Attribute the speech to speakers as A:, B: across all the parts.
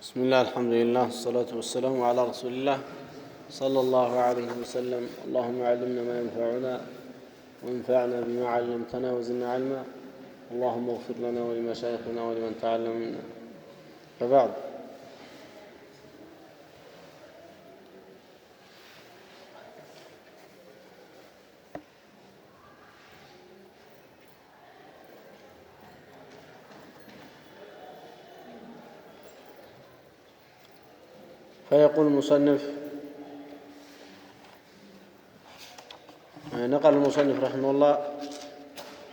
A: بسم الله الحمد لله والصلاة والسلام على رسول الله صلى الله عليه وسلم. اللهم علمنا ما ينفعنا وانفعنا بما علمتنا وزدنا علما. اللهم اغفر لنا ولمشايخنا ولمن تعلم منا. فبعد، فيقول المصنف نقل المصنف رحمه الله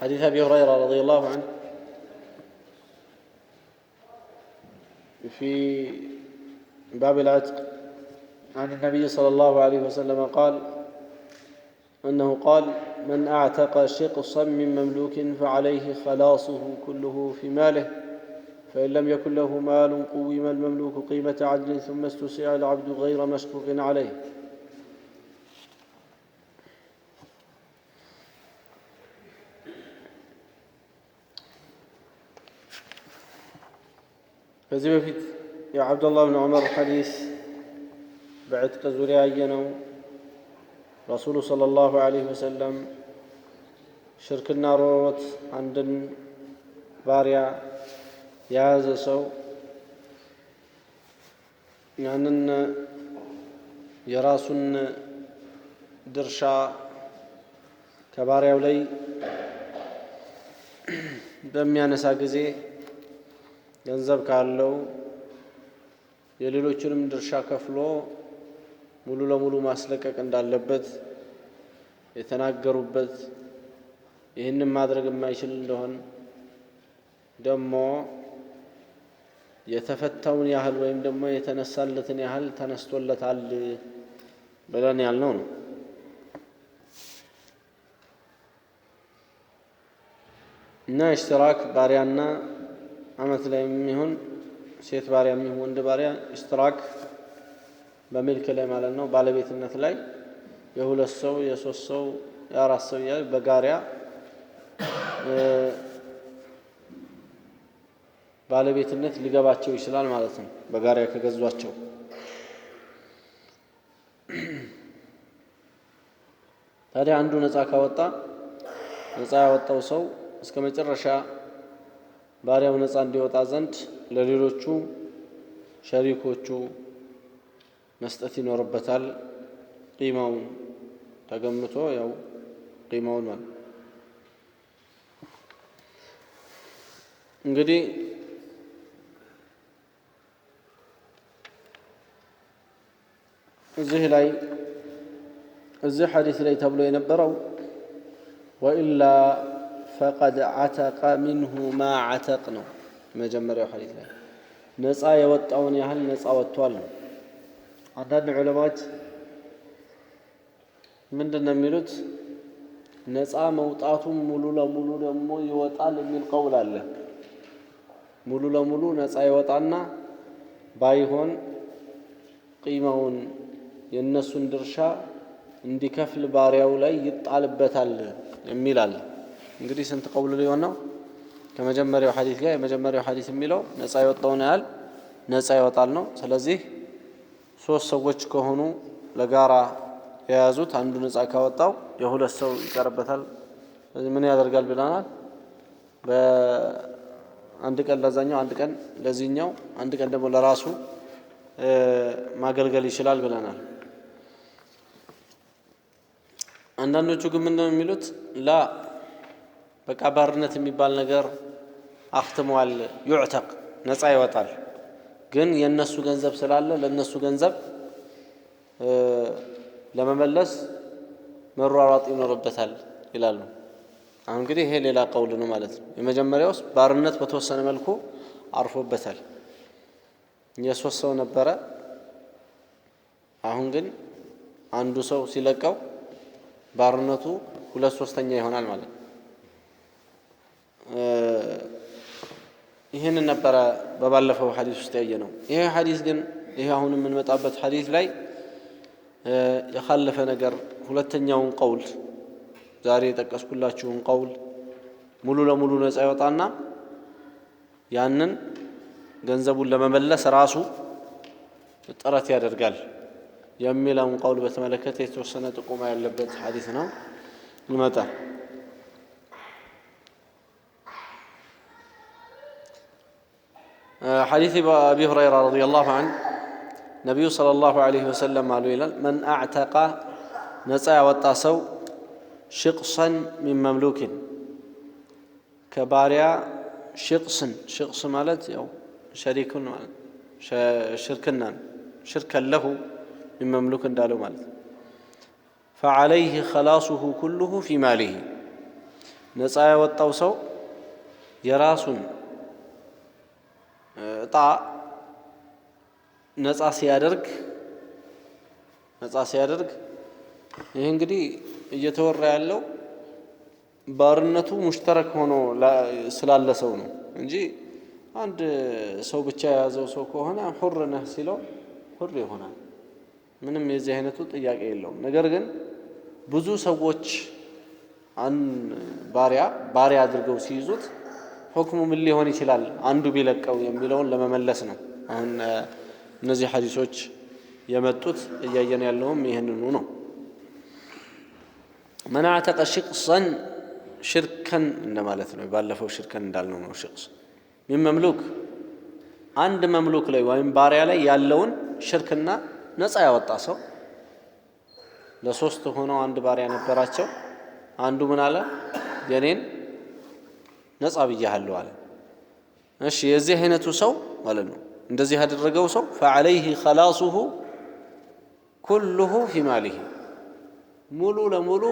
A: حديث أبي هريرة رضي الله عنه في باب العتق عن النبي صلى الله عليه وسلم قال أنه قال: من أعتق شقصا من مملوك فعليه خلاصه كله في ماله، فإن لم يكن له مال قوم المملوك قيمة عدل ثم استسع العبد غير مشقوق عليه. ከዚህ በፊት የዓብዱላህ ብን ዑመር ሐዲስ በዕትቅ ዙሪያ ያየነው ረሱሉ ሰለላሁ ዐለይሂ ወሰለም ሽርክና ሮሮት አንድን ባሪያ የያዘ ሰው ያንን የራሱን ድርሻ ከባሪያው ላይ በሚያነሳ ጊዜ ገንዘብ ካለው የሌሎችንም ድርሻ ከፍሎ ሙሉ ለሙሉ ማስለቀቅ እንዳለበት የተናገሩበት፣ ይህንን ማድረግ የማይችል እንደሆነ ደግሞ የተፈታውን ያህል ወይም ደግሞ የተነሳለትን ያህል ተነስቶለታል ብለን ያልነው ነው። እና እሽትራክ ባሪያና አመት ላይ የሚሆን ሴት ባሪያ የሚሆን ወንድ ባሪያ እሽትራክ በሚልክ ላይ ማለት ነው፣ ባለቤትነት ላይ የሁለት ሰው የሶስት ሰው የአራት ሰው በጋሪያ ባለቤትነት ሊገባቸው ይችላል ማለት ነው። በጋሪያ ከገዟቸው ታዲያ አንዱ ነፃ ካወጣ ነፃ ያወጣው ሰው እስከ መጨረሻ ባሪያው ነፃ እንዲወጣ ዘንድ ለሌሎቹ ሸሪኮቹ መስጠት ይኖርበታል። ቂማውን ተገምቶ ያው ቂማውን ማለት እንግዲህ እዚህ ሐዲስ ላይ ተብሎ የነበረው ወኢላ ፈቀድ ዐተቀ ሚንሁ ማ ዐተቅ ነው። መጀመሪያው ሐዲስ ላይ ነፃ የወጣውን ያህል ነፃ ወጥቷል ነው። አንዳንድ ዑለማዎች ምንድን ነው የሚሉት? ነፃ መውጣቱም ሙሉ ለሙሉ ደግሞ ይወጣል የሚል ቀውል አለ። ሙሉ ለሙሉ ነፃ ይወጣና ባይሆን ቂማውን የእነሱን ድርሻ እንዲከፍል ባሪያው ላይ ይጣልበታል የሚል አለ። እንግዲህ ስንት ቀውል ሊሆን ነው? ከመጀመሪያው ሐዲስ ጋር የመጀመሪያው ሐዲስ የሚለው ነፃ የወጣውን ያህል ነፃ ይወጣል ነው። ስለዚህ ሶስት ሰዎች ከሆኑ ለጋራ የያዙት አንዱ ነፃ ካወጣው የሁለት ሰው ይቀርበታል። ምን ያደርጋል ብለናል? በአንድ ቀን ለዛኛው፣ አንድ ቀን ለዚህኛው፣ አንድ ቀን ደግሞ ለራሱ ማገልገል ይችላል ብለናል። አንዳንዶቹ ግን ምንድን ነው የሚሉት? ላ በቃ ባርነት የሚባል ነገር አክትመዋል። ዩዕተቅ ነፃ ይወጣል፣ ግን የነሱ ገንዘብ ስላለ ለነሱ ገንዘብ ለመመለስ መሯሯጥ ይኖርበታል ይላሉ። አሁን እንግዲህ ይሄ ሌላ ቀውል ነው ማለት ነው። የመጀመሪያውስ ባርነት በተወሰነ መልኩ አርፎበታል። የሶስት ሰው ነበረ። አሁን ግን አንዱ ሰው ሲለቀው ባርነቱ 2/3 ይሆናል ማለት ነው። ይህንን ነበረ በባለፈው ሐዲስ ውስጥ ያየነው። ይሄ ሐዲስ ግን ይሄ አሁን የምንመጣበት ሐዲስ ላይ የኻለፈ ነገር፣ ሁለተኛውን ቀውል ዛሬ የጠቀስኩላችሁን ቀውል ሙሉ ለሙሉ ነፃ ይወጣና ያንን ገንዘቡን ለመመለስ ራሱ ጥረት ያደርጋል የሚለውን ቀውል በተመለከተ የተወሰነ ጥቆማ ያለበት ሐዲስ ነው ይመጣል። حديث أبي هريرة رضي الله عنه نبي صلى الله عليه وسلم قالوا إلى من أعتق نسأ والتاسو شقصا من مملوك كباريا شقص مالت أو شريك شركا له من مملوك دالو مالت فعليه خلاصه كله في ماله نسأ والتاسو يراسون ነፃ ሲያደርግ ይሄ እንግዲህ እየተወራ ያለው ባርነቱ ሙሽተረክ ሆኖ ስላለ ሰው ነው እንጂ አንድ ሰው ብቻ የያዘው ሰው ከሆነ ሁር ነህ ሲለው ሁር ይሆናል። ምንም የዚህ አይነቱ ጥያቄ የለውም። ነገር ግን ብዙ ሰዎች ባሪያ አድርገው ሲይዙት ሁክሙ ምን ሊሆን ይችላል አንዱ ቢለቀው የሚለውን ለመመለስ ነው። አሁን እነዚህ ሐዲሶች የመጡት እያየን ያለውም ይሄንኑ ነው። من اعتق شقصا شركا እንደማለት ነው። ባለፈው ሽርክን እንዳልነው ነው። ሽቅስ من مملوك አንድ መምሉክ ላይ ወይም ባሪያ ላይ ያለውን ሽርክና ነፃ ያወጣ ሰው ለሶስት ሆነው አንድ ባሪያ ነበራቸው። አንዱ ምን አለ የኔን ነፃ ብያለሁ አለ። እሺ የዚህ አይነቱ ሰው ማለት ነው እንደዚህ ያደረገው ሰው فعليه خلاصه كله في ماله ሙሉ ለሙሉ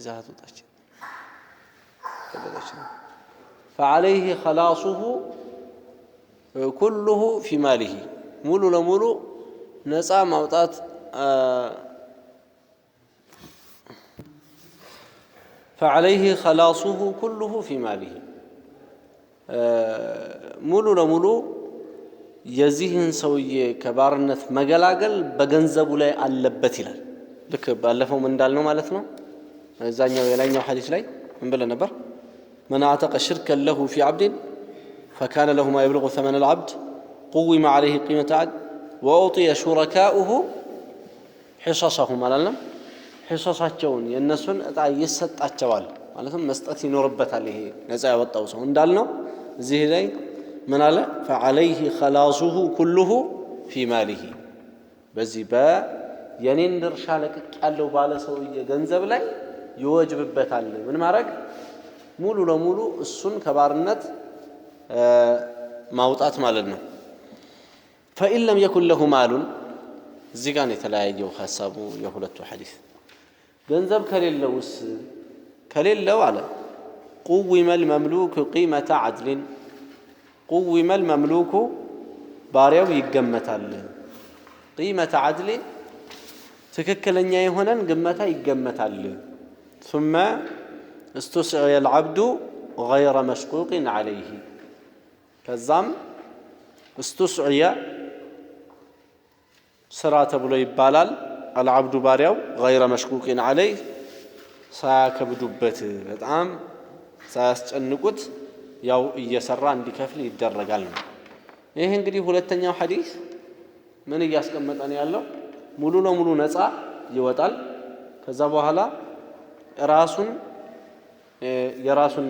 A: ዛቱ ታች فعليه خلاصه كله في ماله ሙሉ ለሙሉ ነፃ ማውጣት فعليه خلاصه كله في ماله ሙሉ ለሙሉ የዚህን ሰውዬ ከባርነት መገላገል በገንዘቡ ላይ አለበት ይላል። ልክ ባለፈው ምን እንዳልነው ማለት ነው። እዛኛው የላይኛው ሐዲስ ላይ ምን ብለን ነበር? من اعتق شركا له في عبد فكان له ما يبلغ ثمن العبد قوم عليه قيمة عبد وأعطي شركاؤه حصصهم አላለም። ሒሶሳቸውን የነሱን እጣ ይሰጣቸዋል ማለትም መስጠት ይኖርበታል። ይሄ ነፃ ያወጣው ሰው እንዳልነው እዚህ ላይ ምን አለ? فعليه خلاصه كله في ماله በዚህ የኔን ድርሻ ለቅቅ ያለው ባለ ሰውዬ ገንዘብ ላይ ይወጅብበታል። ምን ማድረግ? ሙሉ ለሙሉ እሱን ከባርነት ማውጣት ማለት ነው። فإن لم يكن له مال እዚህ ጋር ነው የተለያየው ሐሳቡ የሁለቱ ሐዲስ። ገንዘብ ከሌለው አለ قوم المملوك قيمة عدل قوم المملوك ባሪያው ይገመታል። قيمة عدل ትክክለኛ የሆነን ግመታ ይገመታል። ثم استسعي العبد غير مشقوق عليه ከዛም استسعي ስራ ተብሎ ይባላል። العبد ባሪያው غير مشقوق عليه ሳያከብዱበት በጣም ሳያስጨንቁት ያው እየሰራ እንዲከፍል ይደረጋል ነው። ይሄ እንግዲህ ሁለተኛው ሐዲስ ምን እያስቀመጠ ነው ያለው? ሙሉ ለሙሉ ነፃ ይወጣል። ከዛ በኋላ የራሱን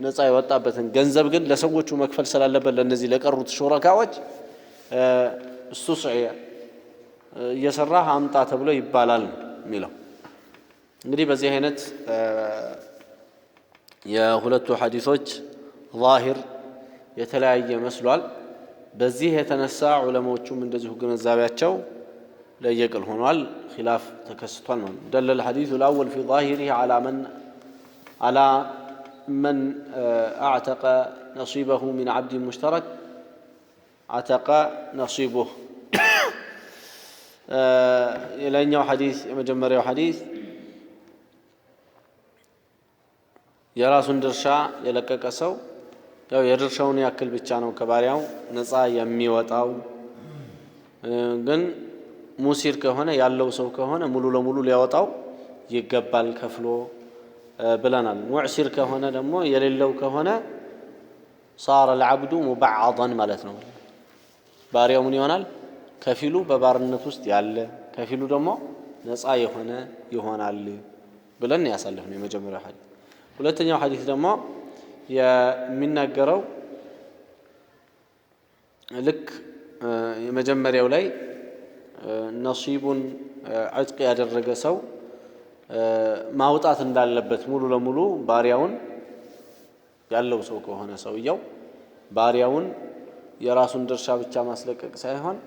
A: ነፃ የወጣበትን ገንዘብ ግን ለሰዎቹ መክፈል ስላለበት ለነዚህ ለቀሩት ሹረካዎች እስቱስዒ እየሰራ አምጣ ተብሎ ይባላል የሚለው። እንግዲህ በዚህ አይነት የሁለቱ ሐዲሶች ዛሂር የተለያየ መስሏል። በዚህ የተነሳ ዑለማዎቹም እንደዚሁ ግንዛቤያቸው ለየቅል ሆኗል። ኺላፍ ተከስቷል ነው። دل الحديث الأول في ظاهره على من اعتق نصيبه من عبد مشترك عتق نصيبه የላይኛው ሐዲስ የመጀመሪያው ሐዲስ የራሱን ድርሻ የለቀቀ ሰው ያው የድርሻውን ያክል ብቻ ነው ከባሪያው ነፃ የሚወጣው። ግን ሙሲር ከሆነ ያለው ሰው ከሆነ ሙሉ ለሙሉ ሊያወጣው ይገባል ከፍሎ ብለናል። ሙዕሲር ከሆነ ደግሞ የሌለው ከሆነ صار العبد مبعضا مالتنا باريو من يونال كفيلو ببارنت ውስጥ ያለ ከፊሉ ደግሞ ነፃ ይሆናል ብለን ያሳለፍነው የመጀመሪያው ሐዲስ ሁለተኛው ሐዲስ ደግሞ የሚናገረው ልክ የመጀመሪያው ላይ ነሲቡን عتق ያደረገ ሰው ማውጣት እንዳለበት ሙሉ ለሙሉ ባሪያውን ያለው ሰው ከሆነ ሰውየው ባሪያውን የራሱን ድርሻ ብቻ ማስለቀቅ ሳይሆን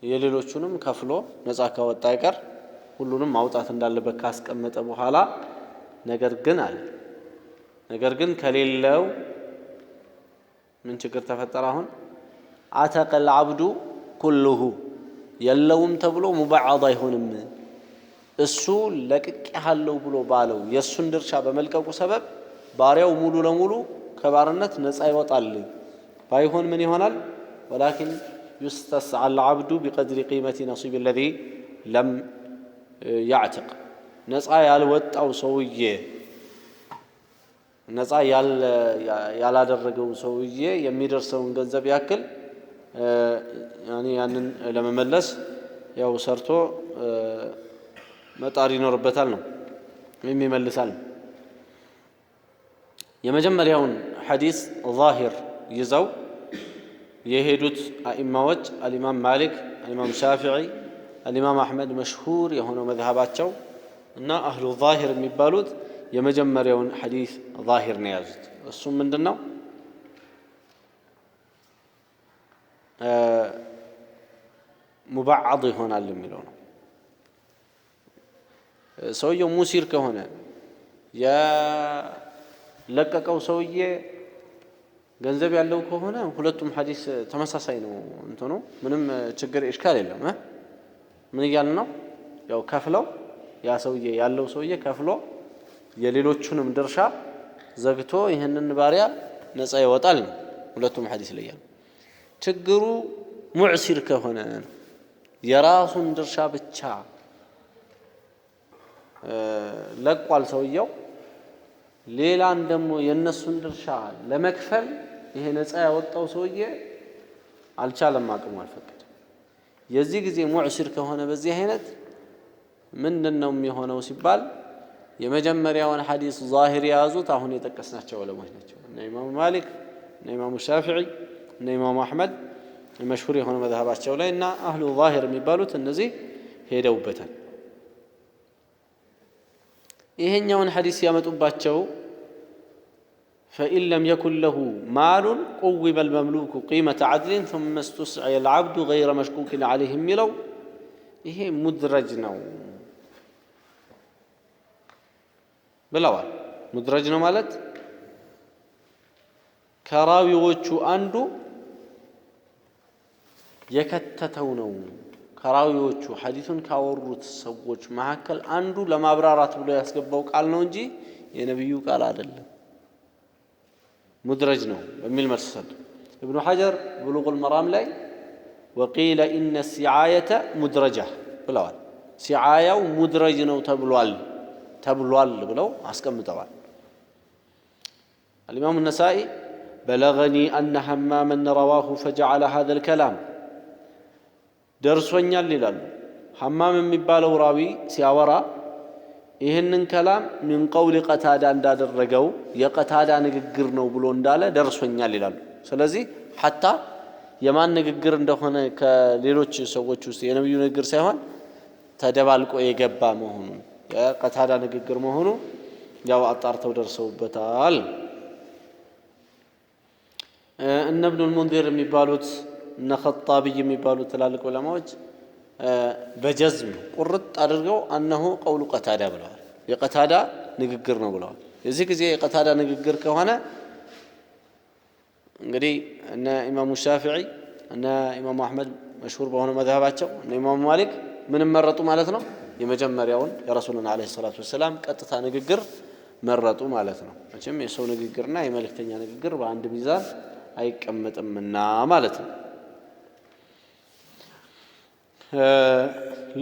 A: የሌሎቹንም ከፍሎ ነፃ ካወጣ አይቀር ሁሉንም ማውጣት እንዳለበት ካስቀመጠ በኋላ ነገር ግን ከሌለው ምን ችግር ተፈጠረ አሁን عتق العبد كله የለውም ተብሎ ሙባዓድ አይሆንም እሱ ለቅቄሃለው ብሎ ባለው የሱን ድርሻ በመልቀቁ ሰበብ ባሪያው ሙሉ ለሙሉ ከባርነት ነፃ ይወጣል ባይሆን ምን ይሆናል ولكن يستسعى العبد بقدر قيمة نصيب الذي لم يعتق ነፃ ያልወጣው ሰውዬ ነፃ ያላደረገው ሰውዬ የሚደርሰውን ገንዘብ ያክል ያንን ለመመለስ ያው ሰርቶ መጣር ይኖርበታል ነው የሚመልሳል የመጀመሪያውን ሐዲስ ዛሂር ይዘው የሄዱት አኢማዎች አልኢማም ማሊክ አልኢማም ሻፊዒ አልኢማም አህመድ መሽሁር የሆነው መዝሐባቸው እና አህሉ ዛሂር የሚባሉት የመጀመሪያውን ሐዲስ ዛሂር ነው ያዙት እሱ ምንድነው ሙባዓድ ይሆናል የሚለው ነው ሰውየው ሙሲር ከሆነ ያለቀቀው ሰውዬ ገንዘብ ያለው ከሆነ ሁለቱም ሐዲስ ተመሳሳይ ነው እንትኑ ምንም ችግር ኢሽካል የለም ምን ይያልን ነው ያው ከፍለው ያ ሰውዬ ያለው ሰውዬ ከፍሎ የሌሎቹንም ድርሻ ዘግቶ ይሄንን ባሪያ ነፃ ይወጣል ነው ሁለቱም ሐዲስ ላይ ያለው ችግሩ ሙዕሲር ከሆነ የራሱን ድርሻ ብቻ ለቋል ሰውየው ሌላን ደግሞ የነሱን ድርሻ ለመክፈል ይሄ ነፃ ያወጣው ሰውዬ አልቻለም አቅሙ አልፈቀደም የዚህ ጊዜ ሙዕሲር ከሆነ በዚህ አይነት ምንድነው የሚሆነው ሲባል የመጀመሪያውን ሐዲስ ዛሂር ያዙት አሁን የጠቀስናቸው ዑለማዎች ናቸው እና ኢማም ማሊክ እና ኢማም ሻፊዒ እና ኢማም አህመድ መሽሁር የሆነ መዝሐባቸው ላይ እና አህሉ ዛሂር የሚባሉት እነዚህ ሄደውበታል ይሄኛውን ሐዲስ ያመጡባቸው فإن لم يكن له مال قوم المملوك قيمة عدل ثم استسعي العبد غير مشكوك عليه ملو ይሄ ሙድረጅ ነው ብለዋል ሙድረጅ ነው ማለት ከራዊዎቹ አንዱ የከተተው ነው ከራዊዎቹ ሐዲሱን ካወሩት ሰዎች መካከል አንዱ ለማብራራት ብሎ ያስገባው ቃል ነው እንጂ የነብዩ ቃል አይደለም مدرج ነው በሚል መልስ ሰጡ ابن حجر بلوغ المرام ላይ وقيل ان السعايه مدرجه ብለዋል ሲዓያው ሙድረጅ ነው ተብሏል ብለው አስቀምጠዋል الامام النسائي بلغني ان حماما رواه فجعل هذا الكلام ደርሶኛል ይላሉ حمام የሚባለው ራዊ ሲያወራ ይሄንን ከላም ምን قول قتاده እንዳደረገው የቀታዳ ንግግር ነው ብሎ እንዳለ ደርሶኛል ይላሉ ስለዚህ حتى የማን ንግግር እንደሆነ ከሌሎች ሰዎች ውስጥ የነብዩ ንግግር ሳይሆን ተደባልቆ የገባ መሆኑ የቀታዳ ንግግር መሆኑ ያው አጣርተው ደርሰውበታል እነ ኢብኑ المنذر የሚባሉት እነ ኸጣቢ የሚባሉት ትላልቅ ዑለማዎች በጀዝም ቁርጥ አድርገው أنه قول قتاده ብለዋል የቀታዳ ንግግር ነው ብለዋል የዚህ ጊዜ የቀታዳ ንግግር ከሆነ እንግዲህ እነ ኢማሙ ሻፊዒ እነ ኢማሙ አህመድ መሽሁር በሆነ መዝሐባቸው እነ ኢማሙ ማሊክ ምን መረጡ ማለት ነው የመጀመሪያውን የረሱልን አለይሂ ሰላቱ ወሰለም ቀጥታ ንግግር መረጡ ማለት ነው መቼም የሰው ንግግርና የመልእክተኛ ንግግር በአንድ ሚዛን አይቀመጥምና ማለት ነው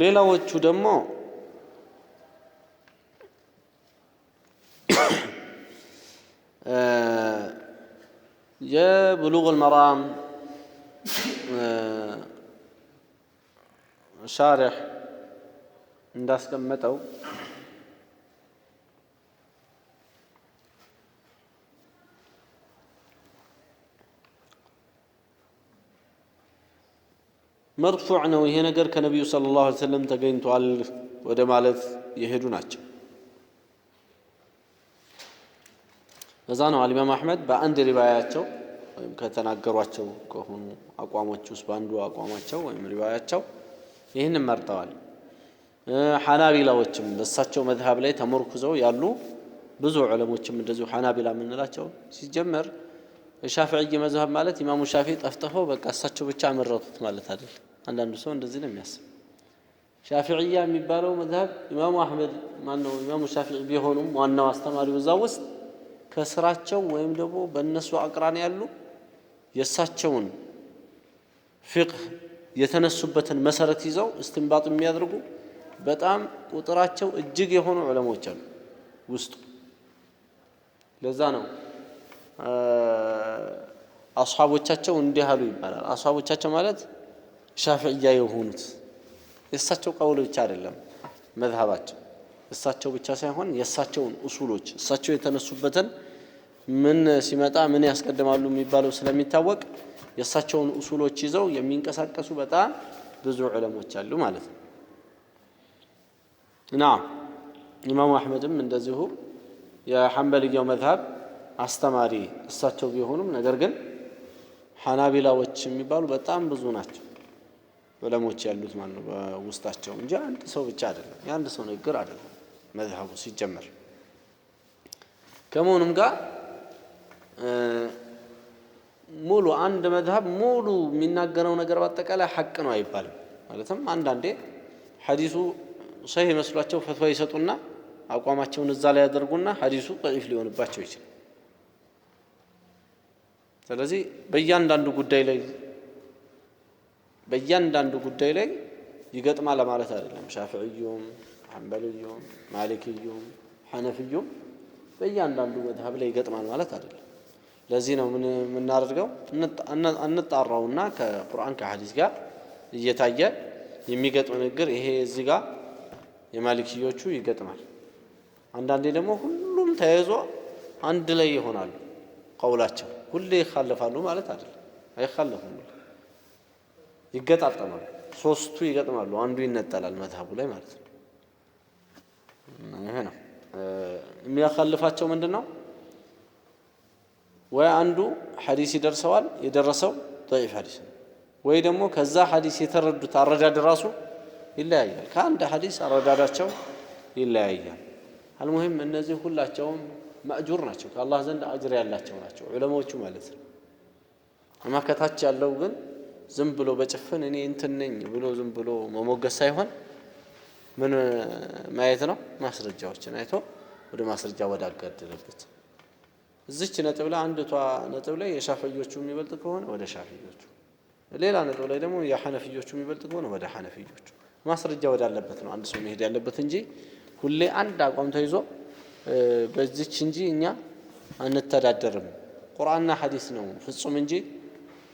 A: ሌላዎቹ ደግሞ የብሉግ አልመራም ሻሪሕ እንዳስቀመጠው መርፉዕ ነው ይሄ ነገር ከነቢዩ ሰለላሁ ዐለይሂ ወሰለም ተገኝቷል ወደ ማለት የሄዱ ናቸው። ለዛ ነው አልኢማም አሕመድ በአንድ ሪዋያቸው ወይም ከተናገሯቸው ከሆኑ አቋሞች ውስጥ በአንዱ አቋማቸው ወይም ሪዋያቸው ይህንን መርጠዋል። ሐናቢላዎችም በእሳቸው መዝሀብ ላይ ተመርኩዘው ያሉ ብዙ ዑለሞችም እንደዚሁ ሐናቢላ የምንላቸው ሲጀመር የሻፊዒ መዝሀብ ማለት ኢማሙ ሻፊዒ ጠፍጥፈው በቃ እሳቸው ብቻ አመረጡት ማለት አይደል። አንዳንዱ ሰው እንደዚህ ነው የሚያስብ። ሻፊዒያ የሚባለው መዝሀብ ኢማሙ አሕመድ ማነው ኢማሙ ሻፊዒ ቢሆኑም ዋናው አስተማሪው እዛ ውስጥ ከስራቸው ወይም ደግሞ በእነሱ አቅራን ያሉ የእሳቸውን ፊቅህ የተነሱበትን መሰረት ይዘው እስትንባጥ የሚያደርጉ በጣም ቁጥራቸው እጅግ የሆኑ ዑለሞች አሉ ውስጡ። ለዛ ነው አስሓቦቻቸው እንዲህ አሉ ይባላል። አስሓቦቻቸው ማለት ሻፊዕያ የሆኑት የእሳቸው ቀውል ብቻ አይደለም መዝሀባቸው፣ እሳቸው ብቻ ሳይሆን የእሳቸውን ኡሱሎች እሳቸው የተነሱበትን ምን ሲመጣ ምን ያስቀድማሉ የሚባለው ስለሚታወቅ የእሳቸውን ኡሱሎች ይዘው የሚንቀሳቀሱ በጣም ብዙ ዑለሞች አሉ ማለት ነው። ናም ኢማሙ አሕመድም እንደዚሁ የሐንበልያው መዝሀብ አስተማሪ እሳቸው ቢሆኑም ነገር ግን ሐናቢላዎች የሚባሉ በጣም ብዙ ናቸው ዑለሞች ያሉት ማለት ነው በውስጣቸው እንጂ አንድ ሰው ብቻ አይደለም፣ የአንድ ሰው ንግግር አይደለም መዝሀቡ ሲጀመር። ከመሆኑም ጋር ሙሉ አንድ መዝሀብ ሙሉ የሚናገረው ነገር በአጠቃላይ ሐቅ ነው አይባልም። ማለትም አንዳንዴ ሐዲሱ ሰሂህ መስሏቸው ፈትዋ ይሰጡና አቋማቸውን እዛ ላይ ያደርጉና ሐዲሱ ضعيف ሊሆንባቸው ይችላል። ስለዚህ በእያንዳንዱ ጉዳይ ላይ ይገጥማል ማለት አይደለም። ሻፊዒዩም ሐንበልዩም ማሊክዩም ሐነፊዩም በእያንዳንዱ መዝሀብ ላይ ይገጥማል ማለት አይደለም። ለዚህ ነው ምን የምናደርገው እንጣራውና ከቁርአን ከሐዲስ ጋር እየታየ የሚገጥም ንግግር ይሄ እዚህ ጋር የማሊክዮቹ ይገጥማል። አንዳንዴ ደግሞ ሁሉም ተያይዞ አንድ ላይ ይሆናሉ ቀውላቸው። ሁሌ ይखाለፋሉ ማለት አይደለም፣ አይखाለፉም፣ ይገጣጠማሉ። ሶስቱ ይገጥማሉ፣ አንዱ ይነጠላል መዝሀቡ ላይ ማለት ነው። ይሄ ነው የሚያखाልፋቸው ምንድነው? ወይ አንዱ ሐዲስ ይደርሰዋል የደረሰው ضعيف ሐዲስ ነው፣ ወይ ደግሞ ከዛ ሐዲስ የተረዱት አረዳድ ራሱ ይለያያል። ከአንድ ሐዲስ አረዳዳቸው ይለያያል። አልሙሂም እነዚህ ሁላቸውም ማእጁር ናቸው፣ ከአላህ ዘንድ አጅር ያላቸው ናቸው ዑለማዎቹ ማለት ነው። እማ ከታች ያለው ግን ዝም ብሎ በጭፍን እኔ እንትን ነኝ ብሎ ዝም ብሎ መሞገስ ሳይሆን ምን ማየት ነው? ማስረጃዎችን አይቶ ወደ ማስረጃ ወዳጋደለበት እዚች ነጥብ ላይ አንድቷ ነጥብ ላይ የሻፊዮቹ የሚበልጥ ከሆነ ወደ ሻፊዮቹ፣ ሌላ ነጥብ ላይ ደግሞ የሐነፊዮቹ የሚበልጥ ከሆነ ወደ ሐነፊዮቹ ማስረጃ ወዳለበት ነው አንድ ሰው መሄድ ያለበት እንጂ ሁሌ አንድ አቋም ተይዞ በዚች እንጂ እኛ አንተዳደርም። ቁርአንና ሐዲስ ነው ፍጹም እንጂ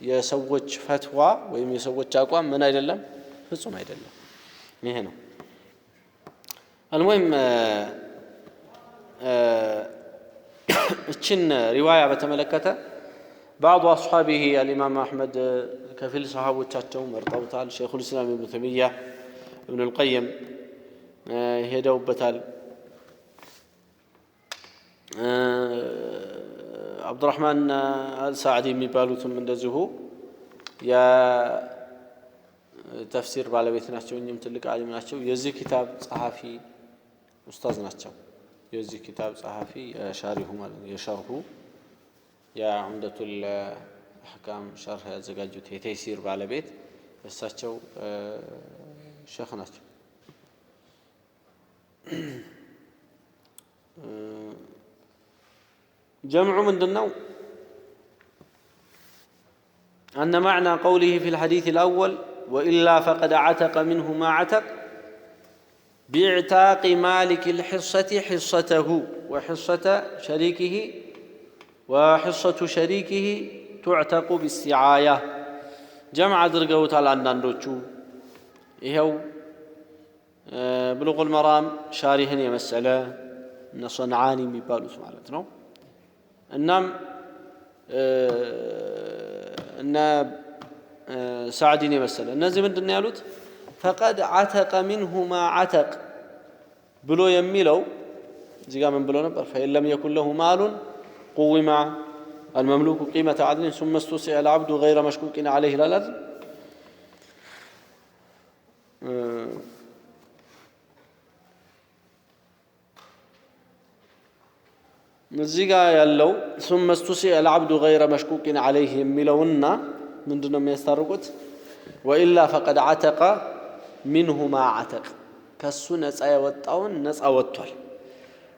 A: የሰዎች ፈትዋ ወይም የሰዎች አቋም ምን አይደለም፣ ፍጹም አይደለም። ይሄ ነው አልሙሂም። እችን ሪዋያ በተመለከተ بعض أصحابه الإمام أحمد كفيل صحابوቻቸው መርጠውታል። ሸይኹል ኢስላም ኢብኑ ተይሚያ ኢብኑ አልቀይም ሄደውበታል። አብዱራህማን አልሳዕዲ የሚባሉትም እንደዚሁ የተፍሲር ባለቤት ናቸው። እኚህም ትልቅ ዓሊም ናቸው። የዚህ ኪታብ ጸሐፊ ኡስታዝ ናቸው። የዚህ ኪታብ ጸሐፊ የሻሪሁ ማለት ነው የሸርሁ የዑምደቱል አሕካም ሸርህ ያዘጋጁት የተይሲር ባለቤት እሳቸው ሼኽ ናቸው። جمع من دنو أن معنى قوله في الحديث الأول وإلا فقد عتق منه ما عتق باعتاق مالك الحصة حصته وحصة شريكه وحصة شريكه تعتق بالسعاية جمع درقوت على أنداندوتشو إيهو بلوغ المرام شارحين مسألة من صنعاني ميبالوس معناتنو إنم إن سعدني مسألة الناس من الدنيا يالوت فقد عتق منه ما عتق بلو يميلو زي من بلو نبر فإن لم يكن له مال قوم المملوك قيمة عدل ثم استسع العبد غير مشكوك عليه لا لازم نزيغا يالو ثم استسع العبد غير مشكوك عليه يميلونا من دون ما يسترقت وإلا فقد عتق منه ما عتق كسو نصا يوطاون نصا وطال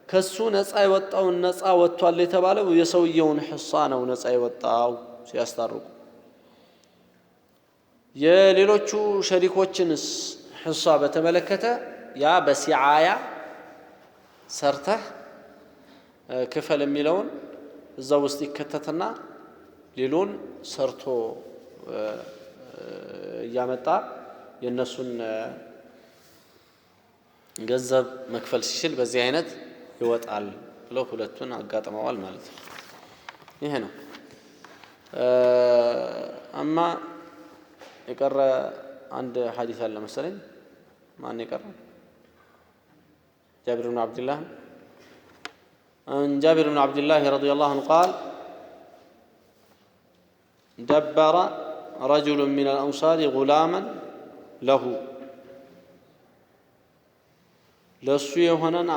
A: كسو نصا يوطاون نصا وطال يتبالو يسويون حصا ነው ነፃ يوطاው ሲያስታርቁ የሌሎቹ ሸሪኮችንስ حصا በተመለከተ ያ በሲዓያ ሰርተህ ክፈል የሚለውን እዛው ውስጥ ይከተትና ሌሎን ሰርቶ ያመጣ የነሱን ገንዘብ መክፈል ሲችል በዚህ አይነት ይወጣል ብለው ሁለቱን አጋጥመዋል ማለት ነው ይሄ ነው አማ የቀረ አንድ ሐዲስ አለ መሰለኝ ማን የቀረ جابر بن عبد الله عن جابر بن عبد الله رضي الله عنه قال دبر رجل من الأنصار غلاما له لسو يهونن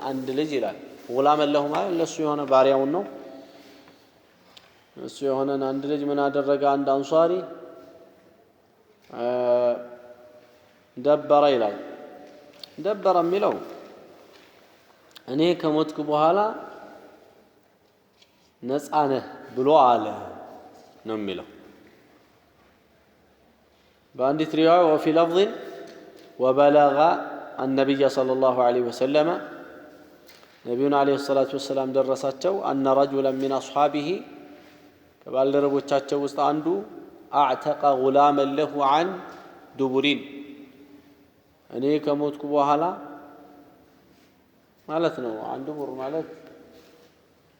A: عند لج ይላል غلاما له ማለት ለሱ የሆነ ባሪያውን ነው ለሱ የሆነን አንድ ልጅ ምን አደረገ አንድ አንሷሪ ደበረ ይላል ደበረ የሚለው እኔ ከሞትኩ በኋላ ነፃ ነህ ብሎ አለ ነው የሚለው በአንዲት ሪዋያ وفي لفظ وبلغ النبي صلى الله عليه وسلم نبينا عليه الصلاة والسلام درساቸው أن رجلا من أصحابه ከባልደረቦቻቸው ውስጥ አንዱ اعتق غلاما له عن دبرين እኔ ከሞትኩ በኋላ ማለት ነው አንዱ ቡር ማለት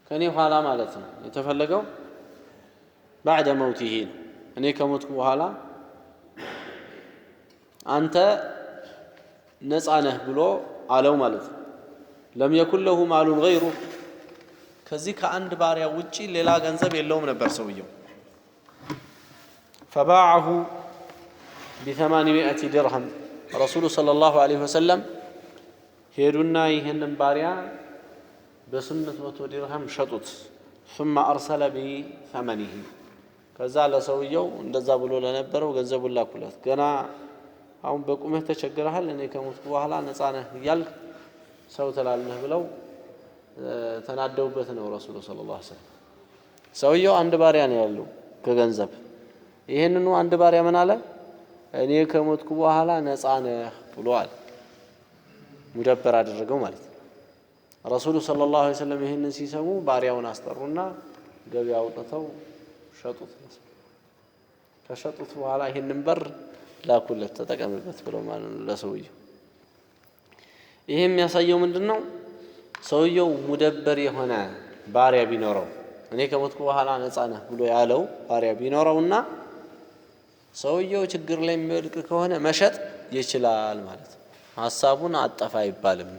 A: ከኔ ኋላ ማለት ነው የተፈለገው بعد موته እኔ ከሞትኩ በኋላ አንተ ነፃ ነህ ብሎ አለው ማለት ነው لم يكن له مال غيره ከዚህ ከአንድ ባሪያ ውጪ ሌላ ገንዘብ የለውም ነበር ሰውየው فباعه ب800 درهم رسول صلى الله عليه وسلم ሄዱና ይሄንን ባሪያ በ800 ድርሃም ሸጡት ثم ارسل بثمنه ከዛ ለሰውየው እንደዛ ብሎ ለነበረው ገንዘቡን ላኩለት ገና አሁን በቁመህ ተቸግረሃል እኔ ከሞትኩ በኋላ ነፃ ነህ ይያልክ ሰው ተላለህ ብለው ተናደውበት ነው ረሱል ሰለላሁ ዐለይሂ ወሰለም ሰውየው አንድ ባሪያ ነው ያለው ከገንዘብ ይሄንኑ አንድ ባሪያ ምን አለ እኔ ከሞትኩ በኋላ ነፃ ነህ ብሏል ሙደበር አደረገው ማለት ነው ረሱል ሰለላሁ ዐለይሂ ወሰለም ይሄንን ሲሰሙ ባሪያውን አስጠሩና ገበያ አውጥተው ሸጡት ከሸጡት በኋላ ይሄንን በር ላኩለት ተጠቀምበት ብለው ማለት ነው ለሰውየው ይሄ የሚያሳየው ምንድነው ሰውየው ሙደበር የሆነ ባሪያ ቢኖረው እኔ ከሞትኩ በኋላ ነፃ ነህ ብሎ ያለው ባሪያ ቢኖረውና ሰውየው ችግር ላይ የሚወድቅ ከሆነ መሸጥ ይችላል ማለት ነው ሐሳቡን አጠፋ አይባልም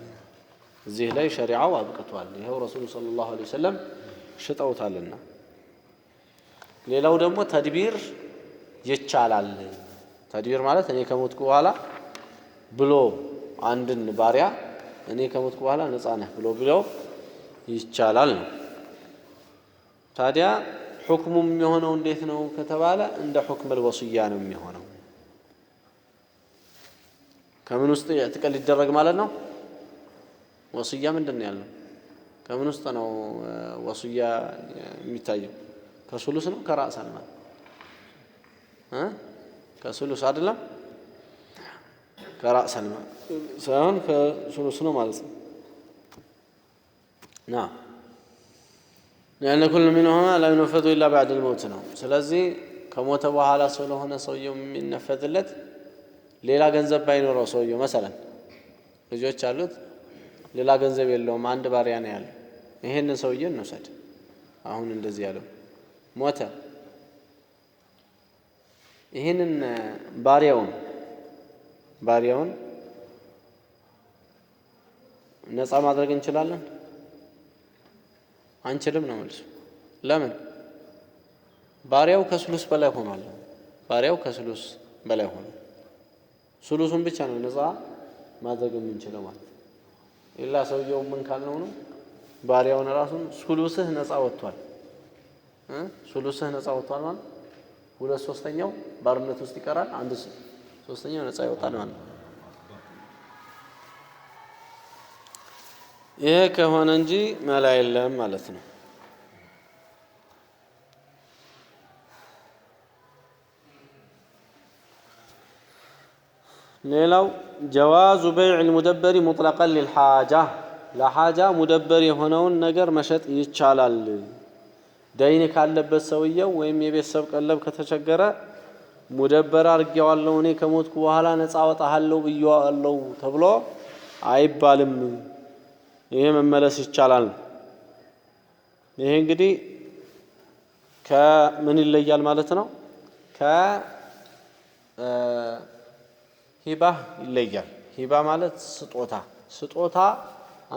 A: እዚህ ላይ ሸሪዓው አብቅቷል ይሄው ረሱል ሰለላሁ ዐለይሂ ወሰለም ሽጠውታልና ሌላው ደግሞ ተድቢር ይቻላል ተድቢር ማለት እኔ ከሞትኩ በኋላ ብሎ አንድን ባሪያ እኔ ከሞትኩ በኋላ ነፃ ነህ ብሎ ይቻላል ነው ታዲያ حكم የሚሆነው እንዴት ነው ከተባለ እንደ حكم الوصيه ነው የሚሆነው ከምን ውስጥ ያጥቀል ይደረግ ማለት ነው ወصيه ምንድነው ያለው ከምን ውስጥ ነው ወصيه የሚታየው ከሱሉስ ነው ከራስ ነው ከሱሉስ አይደለም ከራስ ነው ሳይሆን ከሱሉስ ነው ማለት ነው نعم لأن كل منهما لا ينفذ إلا بعد الموت ነው ስለዚህ ከሞተ በኋላ ስለሆነ ሰውየው የሚነፈዝለት ሌላ ገንዘብ ባይኖረው ሰውየው مثلا ልጆች አሉት ሌላ ገንዘብ የለውም አንድ ባሪያ ነው ያለው ይሄንን ሰውየው እንውሰድ አሁን እንደዚህ ያለው ሞተ ይሄንን ባሪያውን ነፃ ማድረግ እንችላለን አንችልም ነው መልሱ ለምን ባሪያው ከስሉስ በላይ ሆኗል ባሪያው ከስሉስ በላይ ሆኗል ስሉሱን ብቻ ነው ነፃ ማድረግ የምንችለው ማለት ኢላ ሰውየው ምን ካልነው ነው ባሪያውን ራሱን ስሉስህ ነፃ ወጥቷል ስሉስህ ነፃ ወጥቷል ማለት ሁለት ሶስተኛው ባርነት ውስጥ ይቀራል አንድ ሶስተኛው ነፃ ይወጣል ማለት ይሄ ከሆነ እንጂ መላ የለም ማለት ነው ሌላው جواز بيع المدبر مطلقا للحاجة ለሐጃ ሙደበር የሆነውን ነገር መሸጥ ይቻላል ዳይን ካለበት ሰውየው ወይም የቤተሰብ ቀለብ ከተቸገረ ሙደበር አርጌዋለሁ እኔ ከሞትኩ በኋላ ነፃ ወጣሃለሁ ብየዋለሁ ተብሎ አይባልም ይሄ መመለስ ይቻላል ይሄ እንግዲህ ከምን ይለያል ማለት ነው ሂባ ይለያል ሂባ ማለት ስጦታ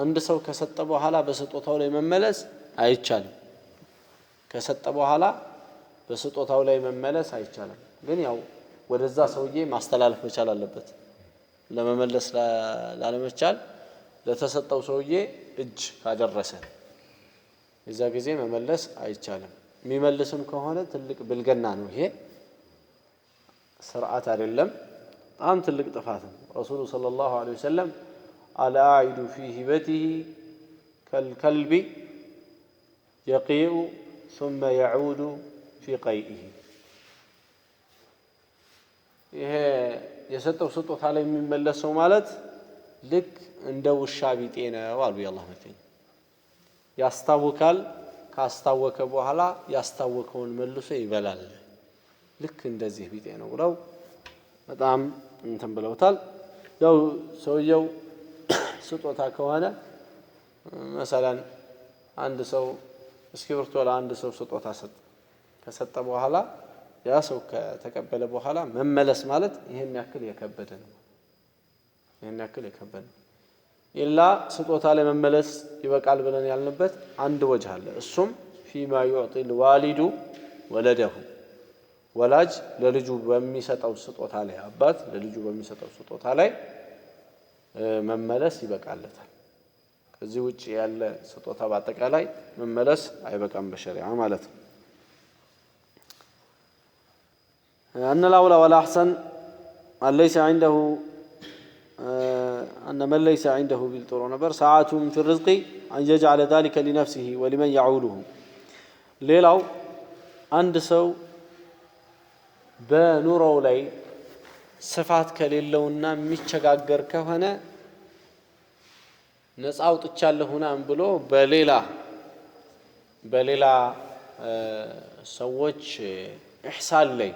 A: አንድ ሰው ከሰጠ በኋላ በስጦታው ላይ መመለስ አይቻልም ከሰጠ በኋላ በስጦታው ላይ መመለስ አይቻልም ግን ያው ወደዛ ሰውዬ ማስተላለፍ መቻል አለበት ለመመለስ ላለመቻል ለተሰጠው ሰውዬ እጅ ካደረሰ እዛ ጊዜ መመለስ አይቻልም የሚመልስም ከሆነ ትልቅ ብልገና ነው ይሄ ስርዓት አይደለም በጣም ትልቅ ጥፋት ነው ረሱሉ ሰለላሁ ዐለይሂ ወሰለም العائد في هبته كالكلب يقيء ثم يعود في قيئه ይሄ የሰጠው ስጦታ ላይ የሚመለሰው ማለት ልክ እንደ ውሻ ቢጤ ነው አሉ የአላህ መልእክተኛ ያስታውካል ካስታወከ በኋላ ያስታወከውን መልሶ ይበላል ልክ እንደዚህ ቢጤ ነው ብለው በጣም እንትን ብለውታል ያው ሰውየው ስጦታ ከሆነ مثلا አንድ ሰው እስኪብርቶ ለአንድ ሰው ስጦታ ከሰጠ በኋላ ያ ሰው ከተቀበለ በኋላ መመለስ ማለት ይሄን ያክል የከበደ ነው ኢላ ስጦታ ላይ መመለስ ይበቃል ብለን ያልንበት አንድ ወጅህ አለ እሱም فيما يعطي الوالد ولده ወላጅ ለልጁ በሚሰጠው ስጦታ ላይ አባት ለልጁ በሚሰጠው ስጦታ ላይ መመለስ ይበቃለታል ከዚህ ውጪ ያለ ስጦታ በአጠቃላይ መመለስ አይበቃም በሸሪዓ ማለት ነው أن الأولى والأحسن أن ليس عنده أن من ليس عنده بالطرون بر ساعة في الرزق أن يجعل ذلك لنفسه ولمن يعوله ليلو عند سو بنورو لي صفات كليلونا ميتشغاغر كهونه ነፃ አውጥቻለሁና ብሎ በሌላ ሰዎች ኢህሳን ላይ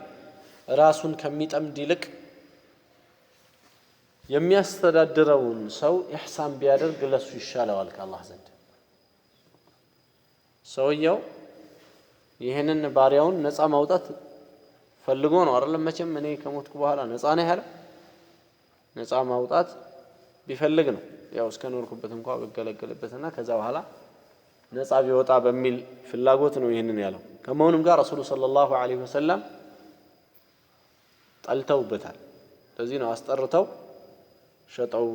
A: ራሱን ከሚጠምድ ይልቅ የሚያስተዳድረውን ሰው ኢህሳን ቢያደርግ ለሱ ይሻለዋል ከአላህ ዘንድ ሰውየው ይሄንን ባሪያውን ነፃ ማውጣት ፈልጎ ነው አይደለም መቼም እኔ ከሞትኩ በኋላ ነፃ ነኝ ያለው ነፃ ማውጣት ቢፈልግ ነው ያው እስከኖርኩበት እንኳን በገለገለበትና ከዛ በኋላ ነፃ ቢወጣ በሚል ፍላጎት ነው ይሄንን ያለው ከመሆኑም ጋር ረሱሉ ሰለላሁ ዐለይሂ ወሰለም ጠልተውበታል ለዚህ ነው አስጠርተው ሸጠው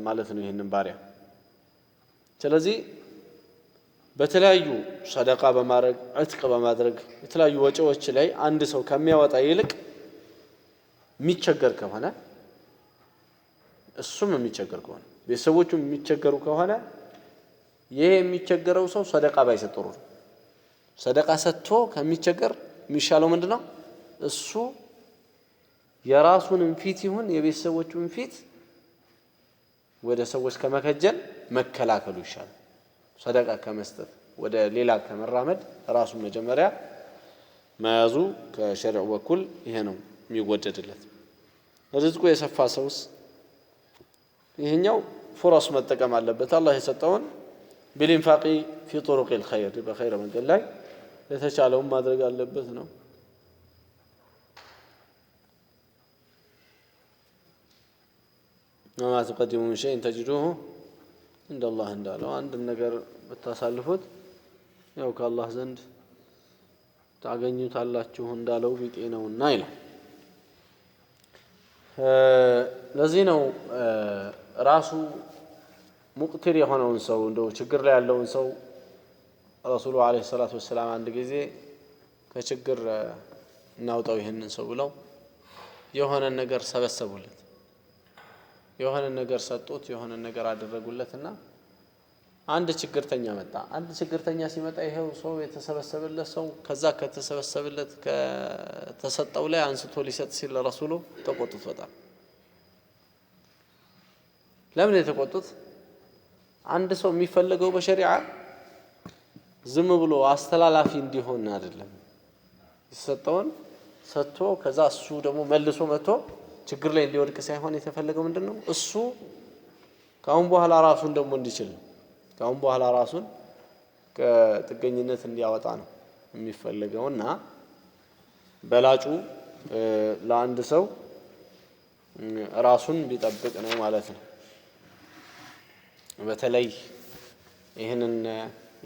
A: ማለት ነው ይሄንን ባሪያ ስለዚህ በተለያዩ ሰደቃ በማድረግ እጥቅ በማድረግ የተለያዩ ወጪዎች ላይ አንድ ሰው ከሚያወጣ ይልቅ የሚቸገር ከሆነ እሱም የሚቸገር ከሆነ ቤተሰቦቹም የሚቸገሩ ከሆነ ይሄ የሚቸገረው ሰው ሰደቃ ባይሰጥሩ ሰደቃ ሰጥቶ ከሚቸገር የሚሻለው ምንድነው እሱ የራሱን ፊት ይሁን የቤተሰቦቹን ፊት ወደ ሰዎች ከመከጀል መከላከሉ ይሻላል ሰደቃ ከመስጠት ወደ ሌላ ከመራመድ ራሱን መጀመሪያ መያዙ ከሸሪዑ በኩል ይሄ ነው የሚወደድለት። ርዝቁ የሰፋ ሰውስ ይሄኛው ፍረስ መጠቀም አለበት። አላህ የሰጠውን ቢልኢንፋቂ ፊ ጡሩቂል ኸይር በኸይር መንገድ ላይ የተቻለውን ማድረግ አለበት ነው። ወማ ተቀድሙ ሚን ሸይኢን ተጅዱሁ ዐንደላህ እንዳለው አንድን ነገር ብታሳልፉት ያው ከአላህ ዘንድ ታገኙታላችሁ እንዳለው ቢጤ ነውና ይላል። ለዚህ ነው ራሱ ሙቅትር የሆነውን ሰው እንደው ችግር ላይ ያለውን ሰው ረሱሉ ዓለይሂ ሰላቱ ወሰላም አንድ ጊዜ ከችግር እናውጣው ይሄንን ሰው ብለው የሆነ ነገር ሰበሰቡለት፣ የሆነ ነገር ሰጡት፣ የሆነ ነገር አደረጉለትና አንድ ችግርተኛ መጣ። አንድ ችግርተኛ ሲመጣ ይሄው ሰው የተሰበሰበለት ሰው ከዛ ከተሰበሰበለት ከተሰጠው ላይ አንስቶ ሊሰጥ ሲል ለረሱሉ ተቆጡት በጣም። ለምን የተቆጡት? አንድ ሰው የሚፈልገው በሸሪዓ ዝም ብሎ አስተላላፊ እንዲሆን አይደለም። የተሰጠውን ሰጥቶ ከዛ እሱ ደግሞ መልሶ መጥቶ ችግር ላይ እንዲወድቅ ሳይሆን የተፈለገው ምንድነው? እሱ ካሁን በኋላ ራሱን ደግሞ እንዲችል ነው። ካሁን በኋላ ራሱን ከጥገኝነት እንዲያወጣ ነው የሚፈልገውና በላጩ ለአንድ ሰው ራሱን ቢጠብቅ ነው ማለት ነው። በተለይ ይህንን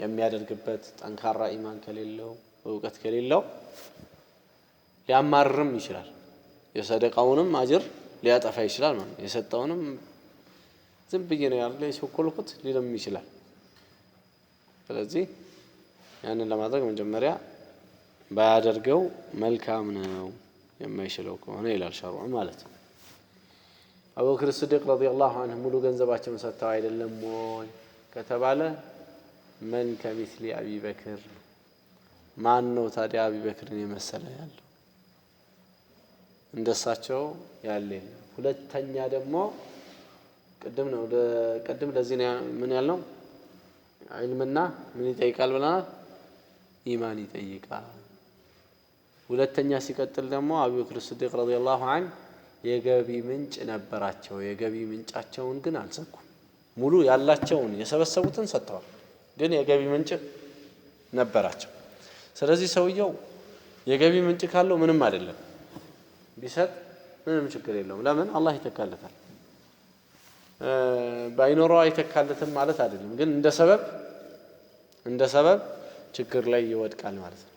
A: የሚያደርግበት ጠንካራ ኢማን ከሌለው እውቀት ከሌለው ሊያማርም ይችላል። የሰደቃውንም አጅር ሊያጠፋ ይችላል ማለት ነው። የሰጠውንም ዝም ብዬ ነው ያለ የሾኮልኩት ሊልም ይችላል። ስለዚህ ያንን ለማድረግ መጀመሪያ ባያደርገው መልካም ነው የማይችለው ከሆነ ይላል ሸርዑ ማለት ነው። አቡበክር ሲዲቅ ረዲየላሁ ዐንሁ ሙሉ ገንዘባቸውን ሰጥተው አይደለም ወይ ከተባለ መን ከሚስሊ አቢበክር ማን ነው ታዲያ አቢበክርን የመሰለ ያለው? እንደሳቸው ያለ የለም። ሁለተኛ ደግሞ ቅድም ለዚህ ምን ያልነው ዒልምና ምን ይጠይቃል ብለናል? ኢማን ይጠይቃል። ሁለተኛ ሲቀጥል ደግሞ አቡበክር ሲዲቅ ረዲየላሁ ዐንሁ የገቢ ምንጭ ነበራቸው። የገቢ ምንጫቸውን ግን አልዘጉም። ሙሉ ያላቸውን የሰበሰቡትን ሰጥተዋል፣ ግን የገቢ ምንጭ ነበራቸው። ስለዚህ ሰውየው የገቢ ምንጭ ካለው ምንም አይደለም፣ ቢሰጥ ምንም ችግር የለውም። ለምን? አላህ ይተካለታል። ባይኖረው አይተካለትም ማለት አይደለም፣ ግን እንደ ሰበብ ችግር ላይ ይወድቃል ማለት ነው።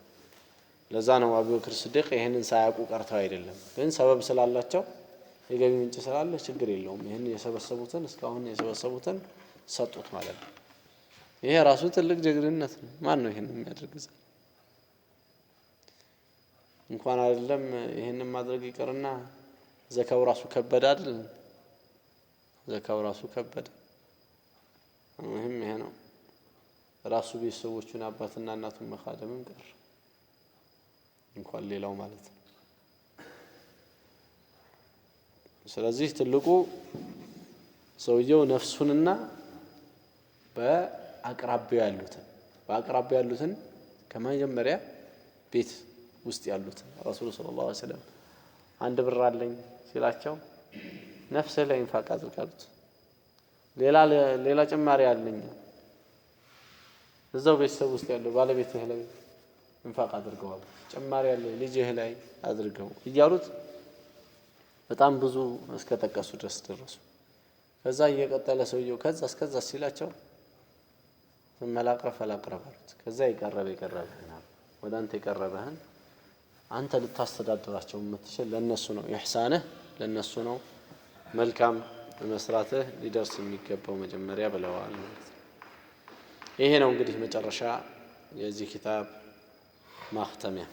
A: ለዛ ነው አቡበክር ሲዲቅ ይሄንን ሳያውቁ ቀርተው አይደለም፣ ግን ሰበብ ስላላቸው የገቢ ምንጭ ስላለ ችግር የለውም። ይሄን የሰበሰቡትን እስካሁን የሰበሰቡትን ሰጡት ማለት ነው። ይሄ ራሱ ትልቅ ጀግንነት ነው። ማን ነው ይሄን የሚያደርግ? እንኳን አይደለም ይሄንን ማድረግ ይቀርና ዘካው ራሱ ከበደ አይደል? ዘካው ራሱ ከበደ። ይሄ ነው ራሱ ቤተሰቦቹን አባትና እናቱን መካደምን ቀር እንኳን ሌላው ማለት ነው። ስለዚህ ትልቁ ሰውየው ነፍሱንና በአቅራቢያው ያሉትን ከመጀመሪያ ቤት ውስጥ ያሉትን ረሱል ሰለላሁ ዐለይሂ ወሰለም አንድ ብር አለኝ ሲላቸው ነፍስህ ላይ ኢንፋቅ አድርጋሉት። ሌላ ጭማሪ አለኝ እዛው ቤተሰብ ውስጥ ያለው ባለቤትህ ላይ ኢንፋቅ አድርገዋል፣ ጭማሪ ያለ ልጅህ ላይ አድርገው እያሉት በጣም ብዙ እስከ ጠቀሱ ድረስ ደረሱ። ከዛ እየቀጠለ ሰውየው ከዛ ሲላቸው መላቅረፍ አላቅረባሉት። ከዛ የቀረበህን ወደ አንተ የቀረበህን አንተ ልታስተዳድራቸው የምትችል ለነሱ ነው ኢህሳንህ፣ ለነሱ ነው መልካም መስራትህ ሊደርስ የሚገባው መጀመሪያ ብለዋል ማለት ነው። ይሄ ነው እንግዲህ መጨረሻ የዚህ ኪታብ ማክተሚያ።